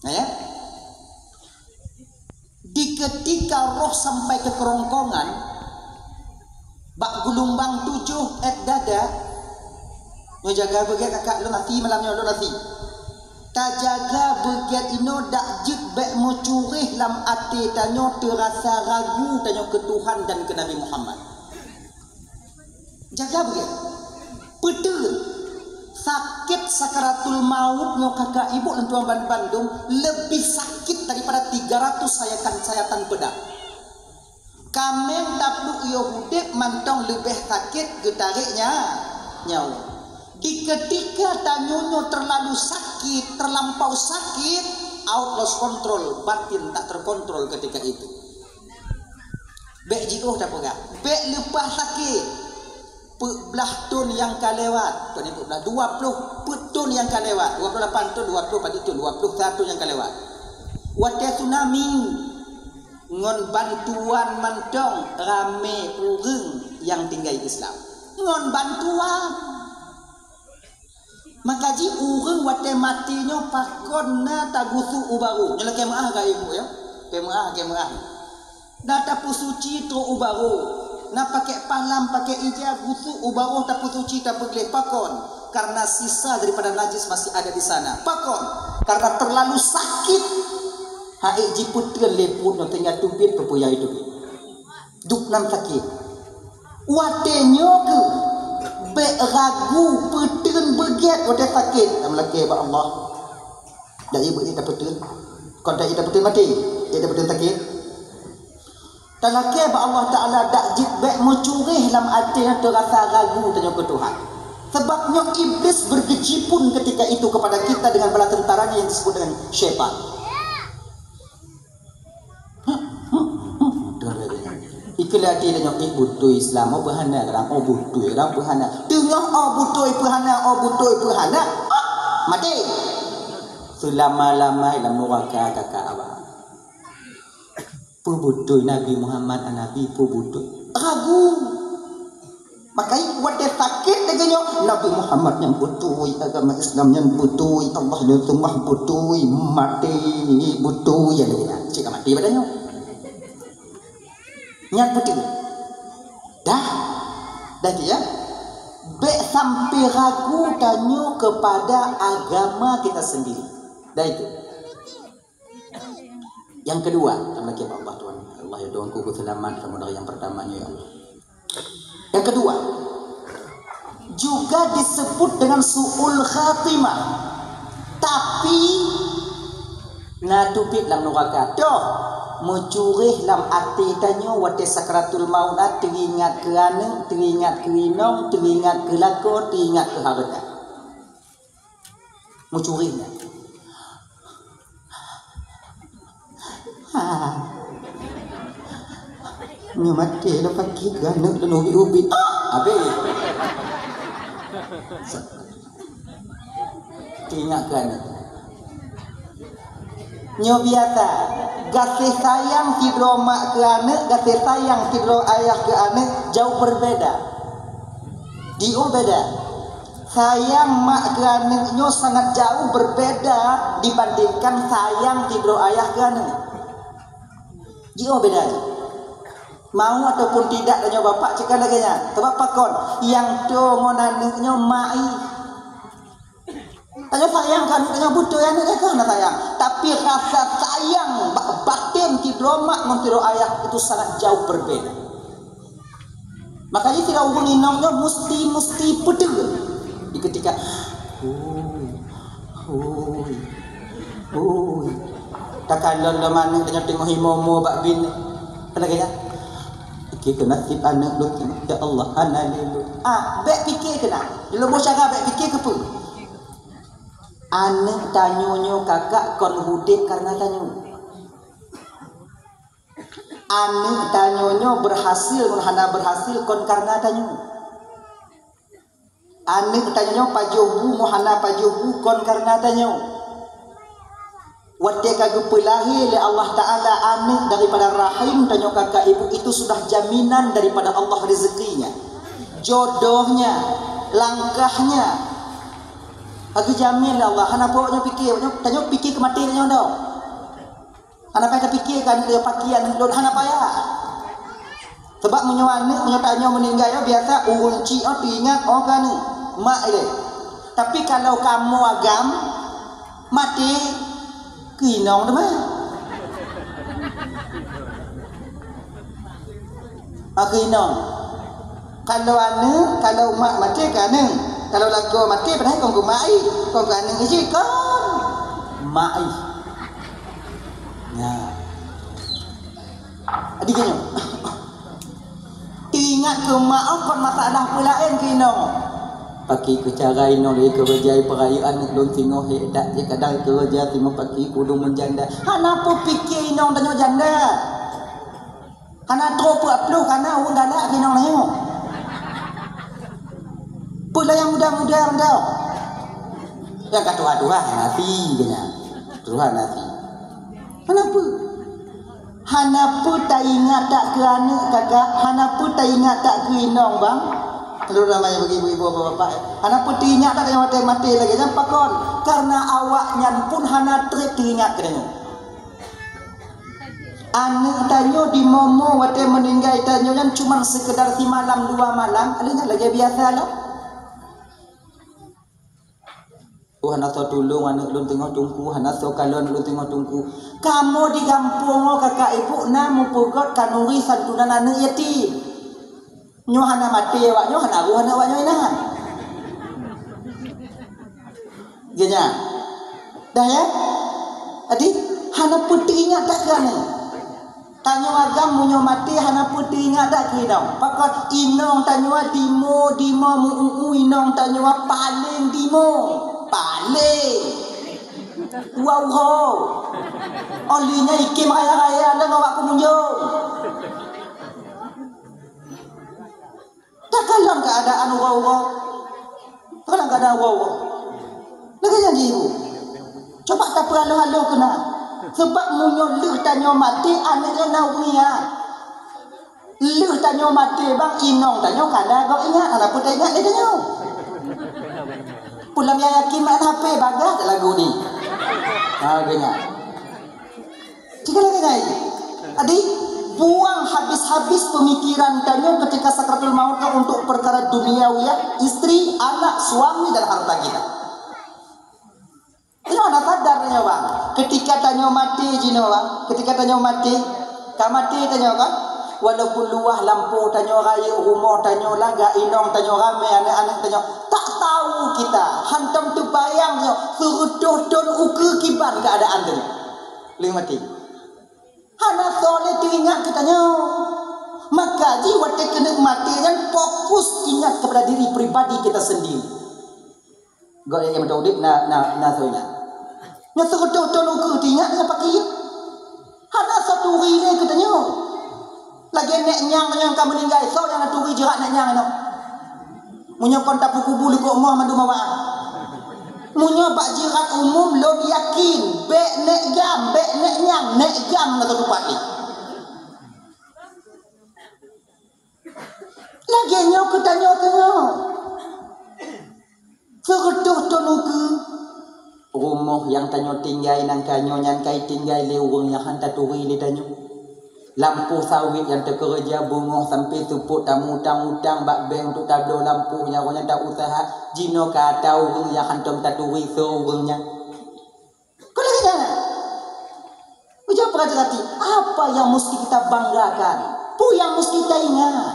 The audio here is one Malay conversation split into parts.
Ya. Di ketika roh sampai ke kerongkongan, bak gelombang 7 dada, nyo jaga begiat kakak lo nanti malamnya lo nanti. Ta jaga begiat ino dak jik bek mo curih lam ati tanyo terasa ragu tanyo ke Tuhan dan ke Nabi Muhammad. Jaga begiat. Pedul sakit sakaratul maut nyo kakak ibu dan tuan Bandung lebih sakit daripada 300 sayatan pedang. Kameng tapluk yo hudip mantong lebih sakit getariknya nyawa. Di ketika tanyonyo terlalu sakit, terlampau sakit, out lost control, batin tak terkontrol ketika itu. Bek jiuh tak pegang, bek lepas sakit, belah ton yang kalewat, ton itu belah 20 ton yang kalewat, 28 ton, 24 ton, 21 yang kalewat. Wate tsunami, ngon bantuan mantong rame urang yang tinggal Islam, ngon bantuan. Maka ji urang wate matinyo pakon na tagusu ubaru. Nyala kemaah ga ibu ya. Kemaah. Na tapu suci to ubaru. Na pakai palam pakai ija gusu ubaru tapu suci tapu gle pakon. Karena sisa daripada najis masih ada di sana. Pakon. Karena terlalu sakit. Haik ji putren lepun no tengah tubit pepuya itu. Duk nam sakit. Wate nyoke be ragu petun begiat odah sakit am laki ba Allah dak ibu ni dapat petun kon dak dapat petun mati dia dapat petun sakit talaki ba Allah taala dak jik be mencurih dalam hati yang terasa ragu tanya ke Tuhan sebabnya iblis bergejipun ketika itu kepada kita dengan bala tentaranya yang disebut dengan syaitan. Ikulah dia yang butuh Islam, berhana kadang butuh, kadang berhana. Tengah butuh berhana, mati. Selama-lama dalam neraka kakak abang. Butuh Nabi Muhammad, Nabi butuh. Ragu. Makanya wadah sakit dengannya Nabi Muhammad yang butuh, agama Islam yang butuh, Allah yang sembah butuh, mati butuh ya dia. Cik mati badannya. Nyat betul. Dah ya. Bek sampai ragu tanyo kepada agama kita sendiri. Dah itu. Yang kedua, lagi Allah Tuhan. Allah ya doaku keselamat kemudian yang pertamanya ya Allah. Yang kedua, juga disebut dengan su'ul khatimah. Tapi natupit dalam neraka. Doh mencurih dalam hati tanyo wate sakratul maut teringat ke anak, teringat ke inong, teringat ke lako, teringat ke harta. Mencurihnya. Nyo mati dah pakai ke anak dan ubi-ubi. Habis. Teringat ke anak. Nyo biasa kasih sayang tidro mak ke anak, kasih sayang tidro ayah ke anak jauh berbeda. Dio beda. Sayang mak ke anak nyo sangat jauh berbeda dibandingkan sayang tidro ayah ke anak. Dio beda. Mau ataupun tidak tanya bapak cakap laganya. Sebab pakon yang tu ngonan nyo mai. Tanya sayang kan, tanya butuh yang ni kan sayang. Tapi rasa sayang batin kidromak mentiro ayah itu sangat jauh berbeda. Makanya tidak hubungi nongnya mesti pedul. Di ketika, takkan lalu mana tanya tengok himomo bak bin, kena kaya. Kita nasib anak lu, ya Allah anak lu. Baik fikir kena. Bila bos cakap baik fikir ke pun. Anak tanyonyo kakak kon hudip karena tanyo. Anak tanyonyo berhasil, menghana berhasil kon karena tanyo. Anak tanyonyo pajobu, menghana pajobu kon karena tanyo. Wate kagak pelahi oleh Allah Ta'ala anak daripada rahim tanyo kakak ibu itu sudah jaminan daripada Allah rezekinya, jodohnya, langkahnya. Aku jamin lah Allah. Hana pokoknya fikir, tanya fikir kematian dah. Hana payah fikirkan dia pakaian dulu. Hana payah. Sebab menyatanya meninggal biasa unci ingat kan mak dia. Tapi kalau kamu agam mati kinong tu mah. Kinong. Kalau mak mati kan kalau lagu mati padahal kau mai kau kan isi kan mai. Ya. Adik kinong. Ingat ke maaf kon masalah pulain kinong. Pakai ke cara inong dia kerja perayaan don tengok hedak je kadang kerja tengok pakai kudu menjanda. Hana apa fikir inong tanya janda. Hana tropo upload kana orang galak kinong tengok. Pula yang muda-muda dah. Yang kata-kata nanti kena. Tuhan nanti. Kenapa? Hanapu tak ingat tak ke anak kakak, hanapu tak ingat tak ke inong bang. Kalau ramai bagi ibu-ibu bapak-bapak, hanapu tak ingat tak yang mati lagi jangan pakon. Karena awaknya pun hana trip teringat ke denyo. Anak tanyo di momo wate meninggal tanyo yang cuma sekedar 3 malam 2 malam, alihnya lagi biasa lah. Hana so tulung anak belum tengok tungku, hana so kalon belum tengok tungku. Kamu di kampung kakak ibu namu pugot kanuri santunan anak yatim. Nyo hana mati awak nyo hana abu hana awak nyo inahan. Genya. Dah ya? Adik, hana putih ingat tak kan? Tanya agam munyo mati hana putih ingat tak ke inong. Pakot inong tanya dimo mu inong tanya paling dimo. Paling wow ho olinya ikim raya-raya dan awak pengunjung tak kalah keadaan wow kadang keadaan wow lagi janji ibu coba tak perlu-halu kena sebab munyo leh tanya mati anaknya nawia leh tanya mati bang inong tanya kada kau ingat ala pun tak ingat dia tanya pulang yang yakin main HP bagas lagu ni. Harganya. Jika lagi adik buang habis-habis pemikiran tanya ketika sakratul maut untuk perkara duniawi, istri, anak, suami dan harta kita. Ini mana sadarnya bang? Ketika tanya mati jino bang, ketika tanya mati, kamati tanya kan? Walaupun luah lampu tanya raya rumah tanya laga inong tanya ramai anak-anak tanya tak tahu kita hantam tu bayang serutuh don uke kiban keadaan tu lima mati hana soleh teringat katanya maka jiwa kena mati yang fokus ingat kepada diri pribadi kita sendiri gak yang menduduk na soalnya nya serutuh don uke teringat dengan pakai hana satu rile katanya lagi nek nyang yang kamu meninggal so yang turi jerat nek nyang itu munyo kontak kubu liko umur mandu mawa munyo bak jerat umum lo yakin be nek gam be nek nyang nek gam na tu pati lagi nyo ketanyo kenyo serutuh tonuku rumah yang tanyo tinggal nang kanyo nyan kai tinggal leweng yang hantar turi le tanyo lampu sawit yang terkerja bunga sampai tupuk tamu utang bak bank untuk tablo lampu nyaronya tak usaha jino kata urang yang hantam taturi so urangnya kau lagi jangan ujar perhati apa yang mesti kita banggakan yang mesti kita ingat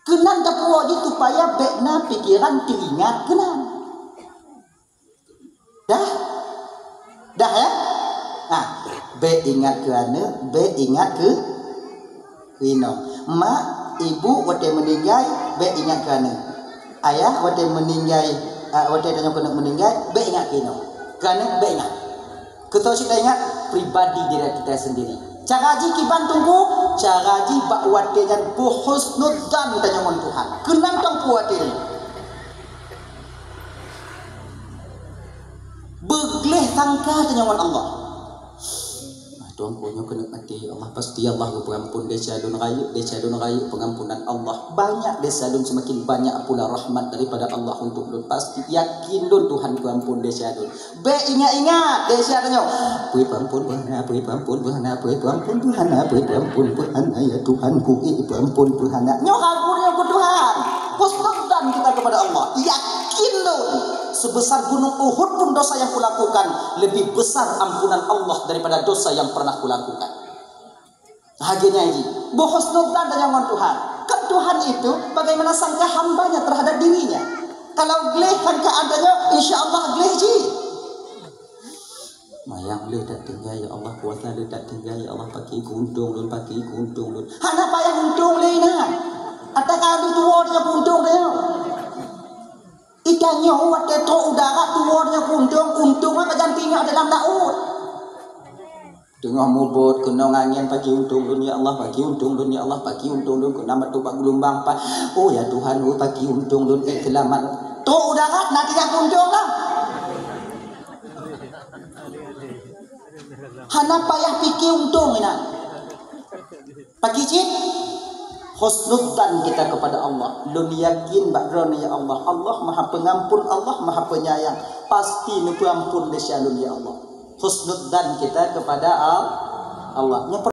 kenan tak puas itu supaya bekna pikiran teringat kenan dah ya be ingat ke anak, be ingat ke inong. Mak, ibu wate meninggal, be ingat ke anak. Ayah wate meninggal, wate tanya kena meninggal, be ingat ke inong. Ke anak, be ingat. Kita sudah ingat pribadi diri kita sendiri. Cara ji kiban tunggu, cara ji bak wate dan husnudzan tanya mon Tuhan. Kenang tong puate ni. Begleh sangka tanya mon Allah. Tuhan punya kena mati Allah pasti Allah pengampun desa dun rayu pengampunan Allah banyak desa dun semakin banyak pula rahmat daripada Allah untuk dun pasti yakin dun Tuhan pengampun desa dun be ingat desa dun pui pengampun Tuhan ya Tuhanku pengampun Tuhan nyok ampun Tuhan husnudzan kita kepada Allah yakin dun sebesar gunung Uhud pun dosa yang kulakukan lebih besar ampunan Allah daripada dosa yang pernah kulakukan. Bahagianya ini, bohosnudzan dan nyaman Tuhan. Kan Tuhan itu bagaimana sangka hambanya terhadap dirinya. Kalau gleh kan keadaannya, insya Allah gleh ji. Mayang le tak tinggal ya Allah kuasa le tak tinggal ya Allah pakai guntung lun. Hana payah guntung le nah. Atakah itu warnya guntung le. Ikannya uat tetro udara tuornya untung apa jantinya dalam daun. Tengah mubut kena angin pagi untung dun ya Allah pagi untung dun ya Allah pagi untung dun kena batu bak gelombang pa. Oh ya Tuhan pagi untung dun selamat. Tro udara nanti yang untung lah. Hana payah pikir untung ini. Pagi cik husnudzan kita kepada Allah. Lun yakin bakron ya Allah. Allah Maha Pengampun, Allah Maha Penyayang. Pasti nu pengampun desya lun ya Allah. Husnudzan kita kepada Allah.